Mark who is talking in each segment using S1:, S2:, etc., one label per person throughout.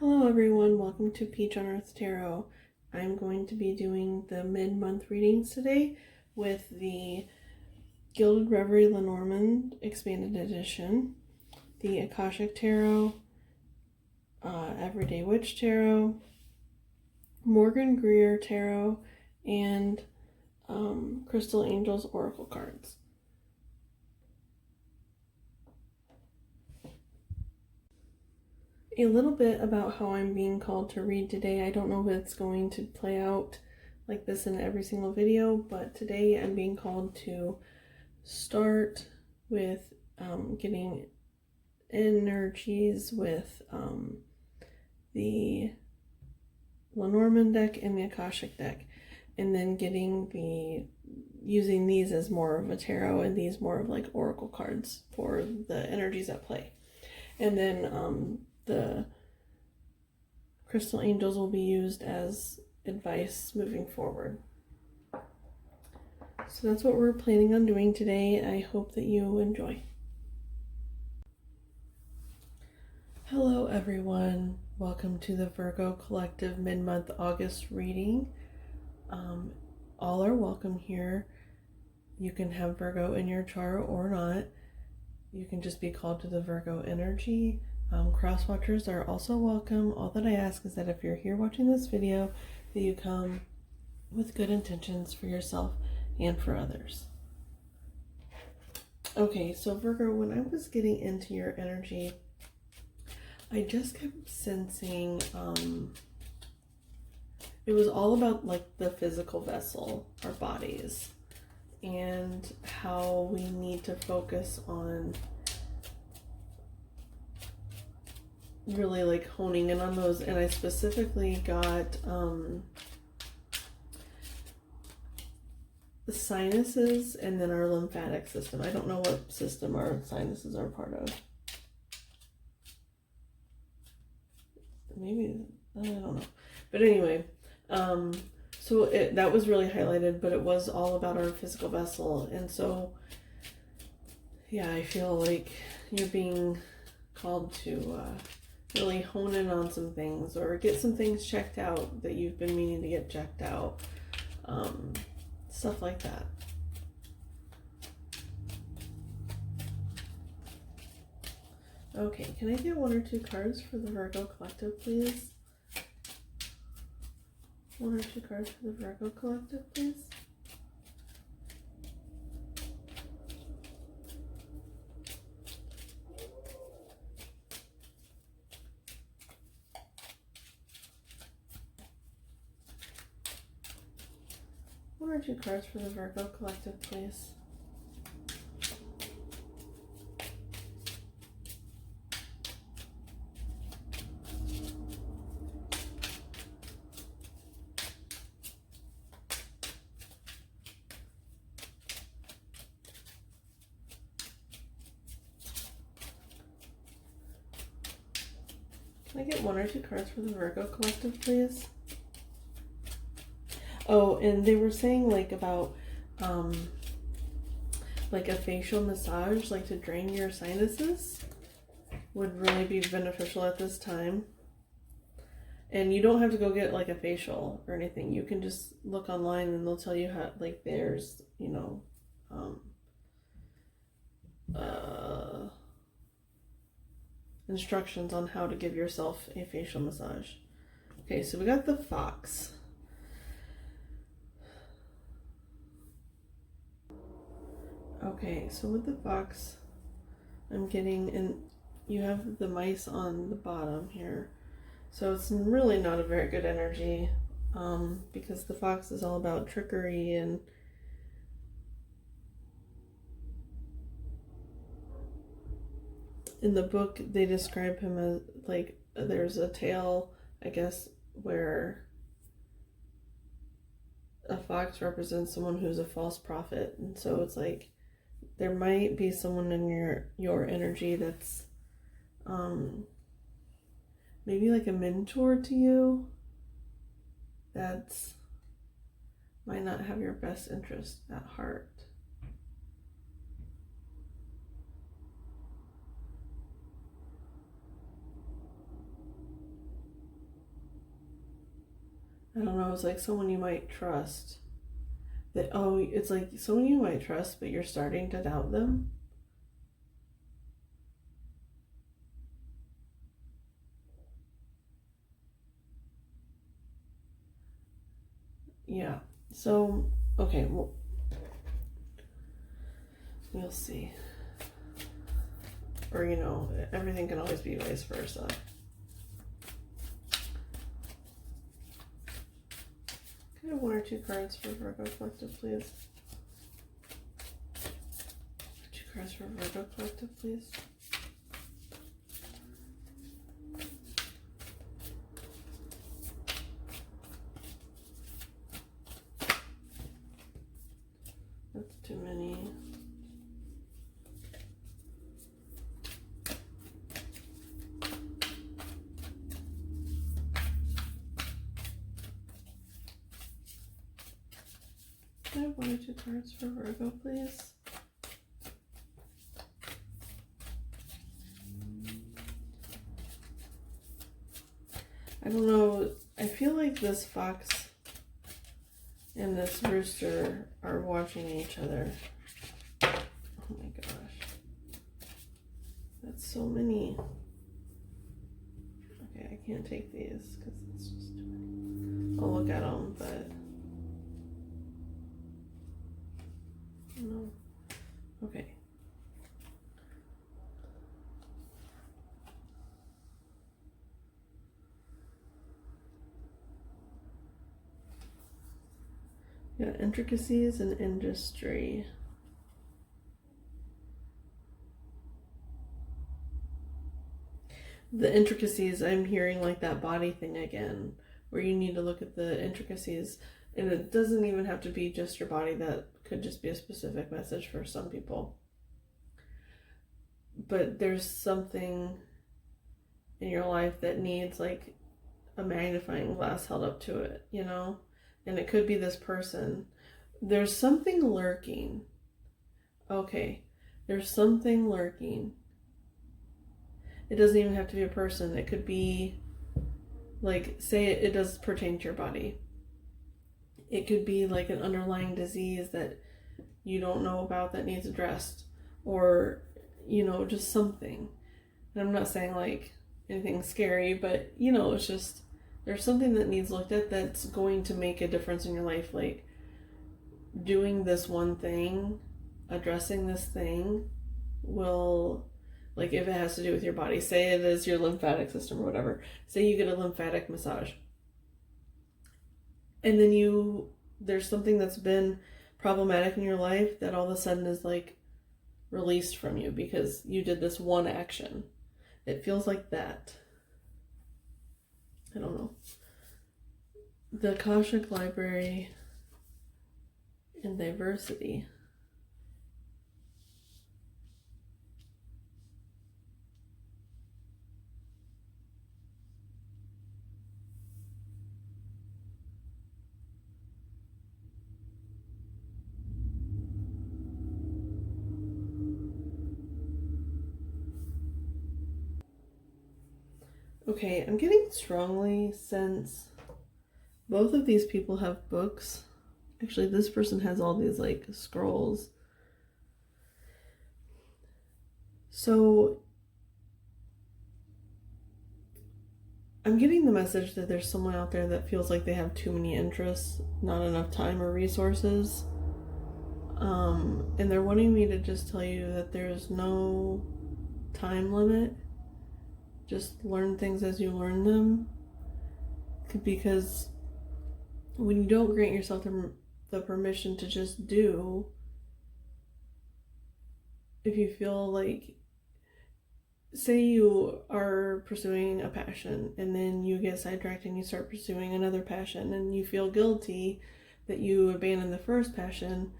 S1: Hello everyone, welcome to Peach on Earth Tarot. I'm going to be doing the mid-month readings today with the Gilded Reverie Lenormand Expanded Edition, the Akashic Tarot, Everyday Witch Tarot, Morgan Greer Tarot, and Crystal Angels Oracle cards. A little bit about how I'm being called to read today. I don't know if it's going to play out like this in every single video, but today I'm being called to start with getting energies with the Lenormand deck and the Akashic deck, and then using these as more of a tarot and these more of like oracle cards for the energies at play. And then the crystal angels will be used as advice moving forward. So that's what we're planning on doing today. I hope that you enjoy. Hello everyone, welcome to the Virgo Collective mid-month August reading. All are welcome here. You can have Virgo in your chart or not. You can just be called to the Virgo energy. Cross watchers are also welcome. All that I ask is that if you're here watching this video, that you come with good intentions for yourself and for others. Okay, so Virgo, when I was getting into your energy, I just kept sensing it was all about like the physical vessel, our bodies, and how we need to focus on really like honing in on those. And I specifically got the sinuses and then our lymphatic system. I don't know what system our sinuses are part of. Maybe, I don't know. But anyway, so that was really highlighted, but it was all about our physical vessel. And so, yeah, I feel like you're being called to really hone in on some things or get some things checked out that you've been meaning to get checked out. Stuff like that. Okay, can I get one or two cards for the Virgo Collective, please? One or two cards for the Virgo Collective, please? One or two cards for the Virgo Collective, please. Can I get one or two cards for the Virgo Collective, please? Oh, and they were saying like about like a facial massage, like to drain your sinuses, would really be beneficial at this time. And you don't have to go get like a facial or anything. You can just look online and they'll tell you how, like there's, you know, instructions on how to give yourself a facial massage. Okay, so we got the fox. Okay, so with the fox, I'm getting, and you have the mice on the bottom here. So it's really not a very good energy, because the fox is all about trickery, and in the book they describe him as like, there's a tale, I guess, where a fox represents someone who's a false prophet, and so it's like there might be someone in your energy that's maybe like a mentor to you that's might not have your best interest at heart. I don't know, it's like someone you might trust. It's like someone you might trust, but you're starting to doubt them. Yeah. So, okay, well, we'll see. Or, everything can always be vice versa. Can I have 1 or 2 cards for Virgo Collective, please? 2 cards for Virgo Collective, please. That's too many. Can I have 1 or 2 cards for Virgo, please? I don't know. I feel like this fox and this rooster are watching each other. Oh my gosh. That's so many. Okay, I can't take these because it's just too many. I'll look at them, but no. Okay. Yeah, intricacies and industry. The intricacies, I'm hearing like that body thing again, where you need to look at the intricacies, and it doesn't even have to be just your body. That could just be a specific message for some people. But there's something in your life that needs like a magnifying glass held up to it, and it could be this person. There's something lurking. Okay, there's something lurking. It doesn't even have to be a person. It could be, like, say it does pertain to your body. It could be like an underlying disease that you don't know about that needs addressed, or, just something. And I'm not saying like anything scary, but, it's just, there's something that needs looked at that's going to make a difference in your life. Like, doing this one thing, addressing this thing will, like, if it has to do with your body, say it is your lymphatic system or whatever, say you get a lymphatic massage, and then there's something that's been problematic in your life that all of a sudden is like released from you because you did this one action. It feels like that. I don't know. The Akashic Library and diversity. Okay, I'm getting strongly since both of these people have books. Actually, this person has all these like scrolls. So I'm getting the message that there's someone out there that feels like they have too many interests, not enough time or resources. And they're wanting me to just tell you that there's no time limit. Just learn things as you learn them. Because when you don't grant yourself the permission to just do, if you feel like, say you are pursuing a passion and then you get sidetracked and you start pursuing another passion and you feel guilty that you abandoned the first passion,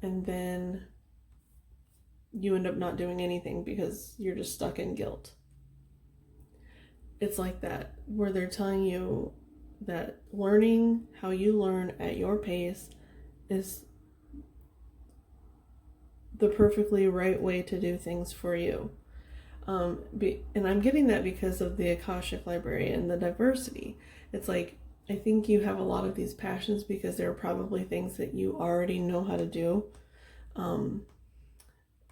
S1: and then you end up not doing anything because you're just stuck in guilt. It's like that, where they're telling you that learning how you learn at your pace is the perfectly right way to do things for you. And I'm getting that because of the Akashic Library and the diversity. It's like I think you have a lot of these passions because there are probably things that you already know how to do,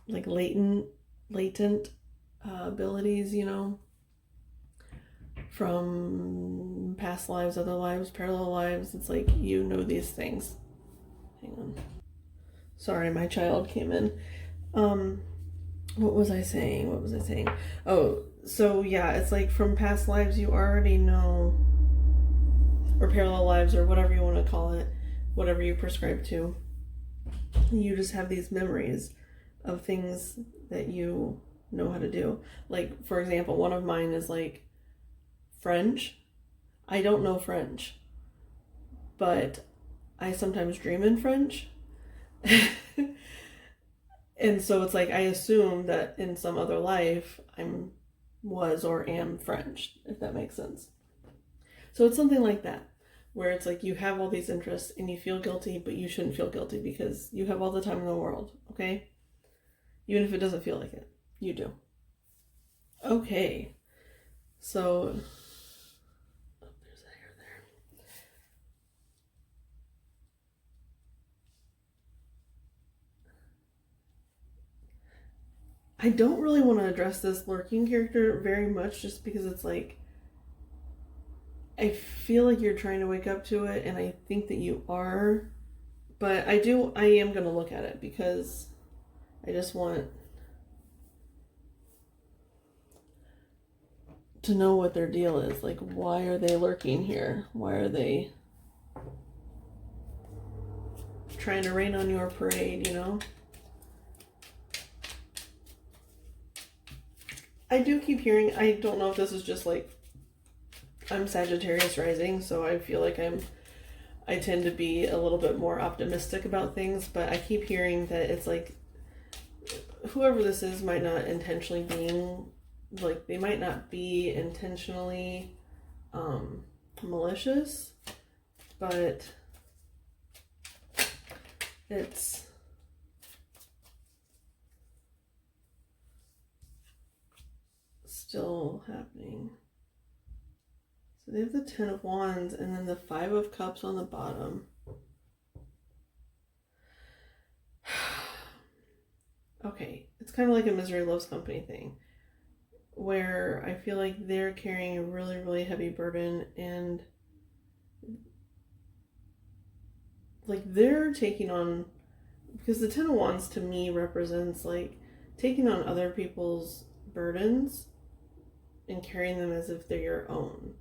S1: like latent abilities, you know, from past lives, other lives, parallel lives. It's like you know these things. Hang on. Sorry, my child came in. What was I saying? Oh, so yeah, it's like from past lives you already know, or parallel lives, or whatever you want to call it, whatever you prescribe to. You just have these memories of things that you know how to do. Like, for example, one of mine is like French. I don't know French, but I sometimes dream in French. And so it's like I assume that in some other life was or am French, if that makes sense. So it's something like that, where it's like you have all these interests and you feel guilty, but you shouldn't feel guilty because you have all the time in the world, okay? Even if it doesn't feel like it, you do. Okay, so there's a hair there. I don't really want to address this lurking character very much just because it's like I feel like you're trying to wake up to it, and I think that you are, but I am going to look at it because I just want to know what their deal is. Like, why are they lurking here? Why are they trying to rain on your parade, you know? I do keep hearing, I don't know if this is just like, I'm Sagittarius rising, so I feel like I tend to be a little bit more optimistic about things, but I keep hearing that it's like, whoever this is might not intentionally being, like, they might not be intentionally malicious, but it's still happening. So they have the 10 of Wands and then the 5 of Cups on the bottom. Okay, it's kind of like a misery loves company thing, where I feel like they're carrying a really, really heavy burden, and like they're taking on, because the 10 of Wands to me represents like taking on other people's burdens and carrying them as if they're your own.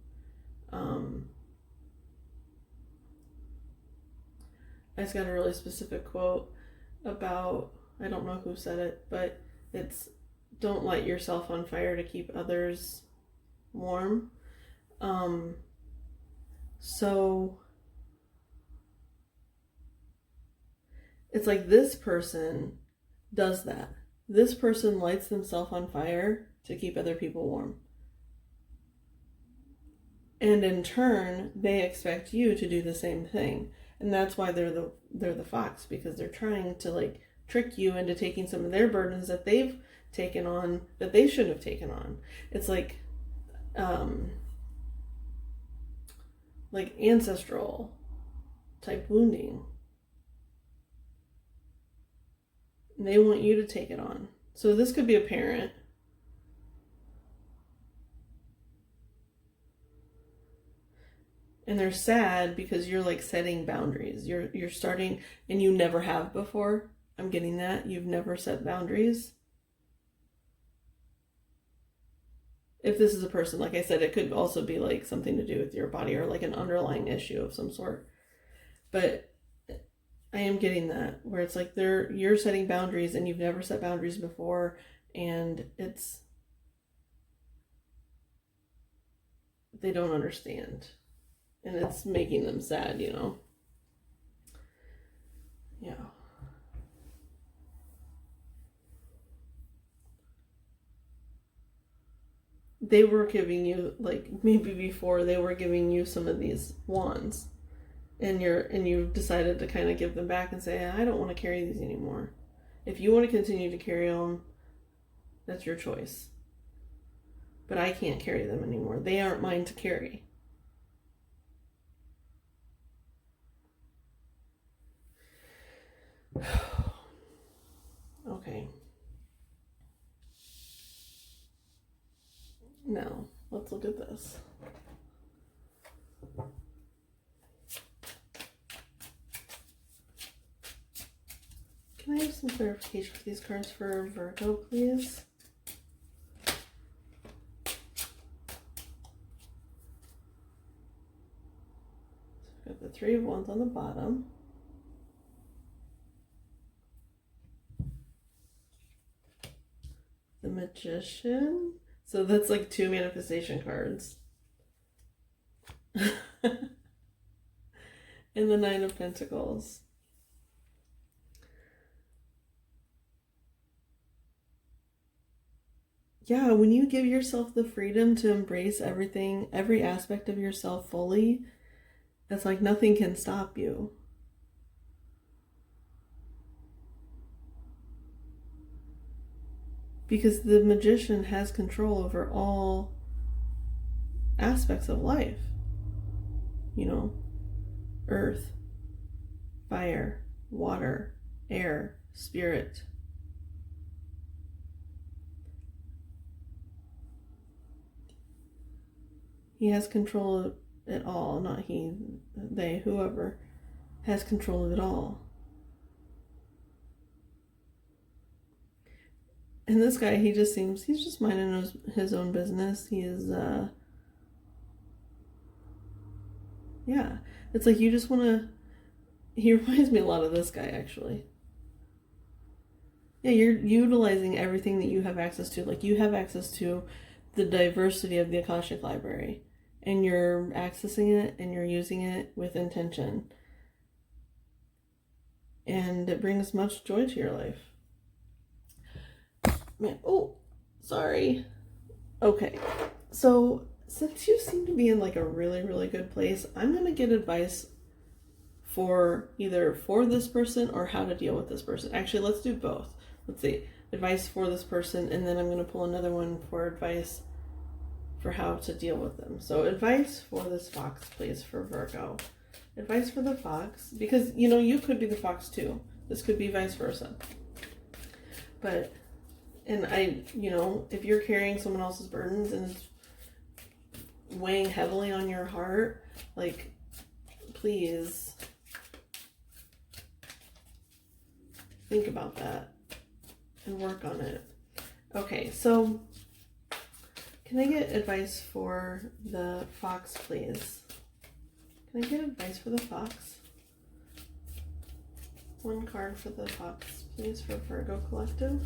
S1: I just got a really specific quote about, I don't know who said it, but it's, don't light yourself on fire to keep others warm. So it's like this person does that. This person lights themselves on fire to keep other people warm. And in turn, they expect you to do the same thing. And that's why they're the fox, because they're trying to like trick you into taking some of their burdens that they've taken on that they shouldn't have taken on. It's like ancestral type wounding. And they want you to take it on. So this could be a parent. And they're sad because you're like setting boundaries. You're starting, and you never have before. I'm getting that. You've never set boundaries. If this is a person, like I said, it could also be like something to do with your body or like an underlying issue of some sort. But I am getting that, where it's like you're setting boundaries and you've never set boundaries before, and they don't understand. And it's making them sad, you know? Yeah. They were giving you, like, maybe before they were giving you some of these wands. And you decided to kind of give them back and say, I don't want to carry these anymore. If you want to continue to carry them, that's your choice. But I can't carry them anymore. They aren't mine to carry. Okay. Now, let's look at this. Can I have some clarification for these cards for Virgo, please? So we've got the Three of Wands on the bottom. The Magician. So that's like 2 manifestation cards. And the Nine of Pentacles. Yeah, when you give yourself the freedom to embrace everything, every aspect of yourself fully, it's like nothing can stop you. Because the Magician has control over all aspects of life. You know, earth, fire, water, air, spirit. He has control of it all, not he, they, whoever has control of it all. And this guy, he's just minding his own business. He is, yeah. It's like you just want to, he reminds me a lot of this guy, actually. Yeah, you're utilizing everything that you have access to. Like, you have access to the diversity of the Akashic Library. And you're accessing it and you're using it with intention. And it brings much joy to your life. Man, oh, sorry. Okay, so since you seem to be in like a really, really good place, I'm going to get advice for either for this person or how to deal with this person. Actually, let's do both. Let's see, advice for this person, and then I'm going to pull another one for advice for how to deal with them. So advice for this fox, please, for Virgo. Advice for the fox, because, you know, you could be the fox too. This could be vice versa. But, and you know, if you're carrying someone else's burdens and it's weighing heavily on your heart, like, please think about that and work on it. Okay, so can I get advice for the fox, please? Can I get advice for the fox? One card for the fox, please, for Virgo Collective.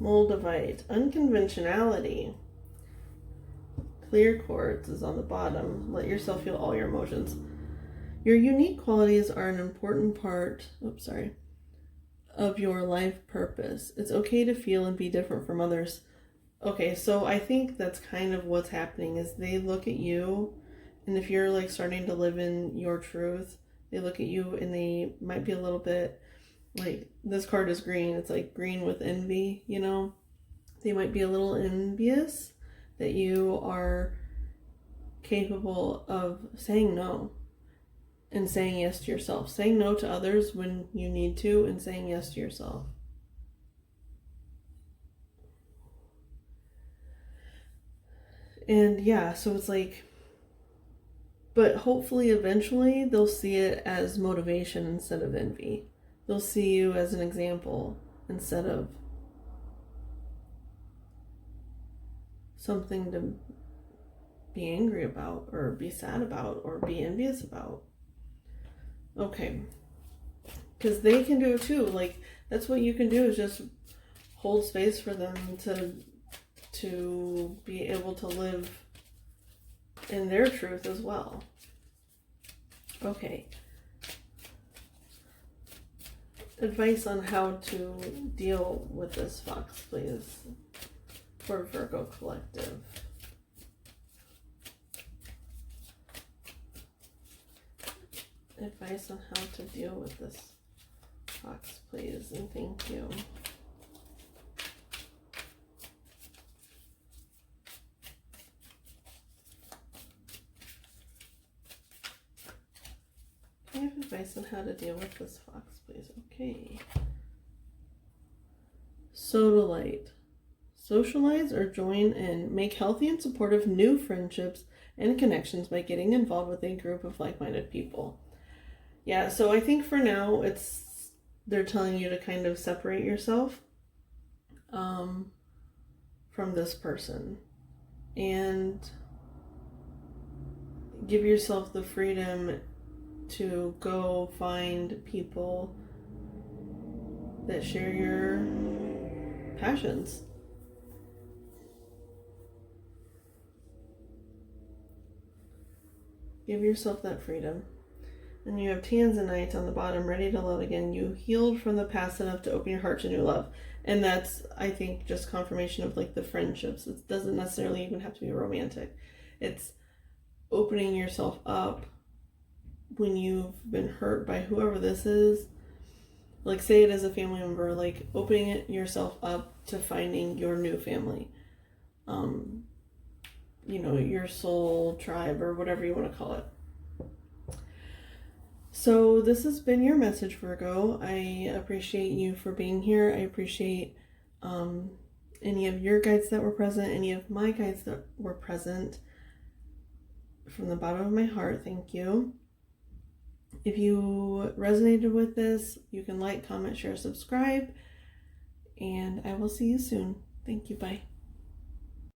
S1: Moldavite. Unconventionality. Clear quartz is on the bottom. Let yourself feel all your emotions. Your unique qualities are an important part, of your life purpose. It's okay to feel and be different from others. Okay, so I think that's kind of what's happening is they look at you, and if you're like starting to live in your truth, they look at you and they might be a little bit like, this card is green. It's like green with envy, you know? They might be a little envious that you are capable of saying no and saying yes to yourself. Saying no to others when you need to and saying yes to yourself. And yeah, so it's like, but hopefully eventually they'll see it as motivation instead of envy. They'll see you as an example instead of something to be angry about or be sad about or be envious about. Okay. Because they can do it too. Like, that's what you can do, is just hold space for them to be able to live in their truth as well. Okay. Advice on how to deal with this fox, please, for Virgo Collective. Advice on how to deal with this fox, please, and thank you. advice on how to deal with this fox, please. Okay. Sodalite. Socialize or join in. Make healthy and supportive new friendships and connections by getting involved with a group of like-minded people. Yeah, so I think for now they're telling you to kind of separate yourself from this person and give yourself the freedom to go find people that share your passions. Give yourself that freedom. And you have Tanzanite on the bottom, ready to love again. You healed from the past enough to open your heart to new love. And that's, I think, just confirmation of like the friendships. It doesn't necessarily even have to be romantic. It's opening yourself up when you've been hurt by whoever this is. Like, say it as a family member, like opening yourself up to finding your new family. Your soul tribe or whatever you want to call it. So this has been your message, Virgo. I appreciate you for being here. I appreciate any of your guides that were present, any of my guides that were present. From the bottom of my heart, thank you. If you resonated with this, you can like, comment, share, subscribe, and I will see you soon. Thank you. Bye.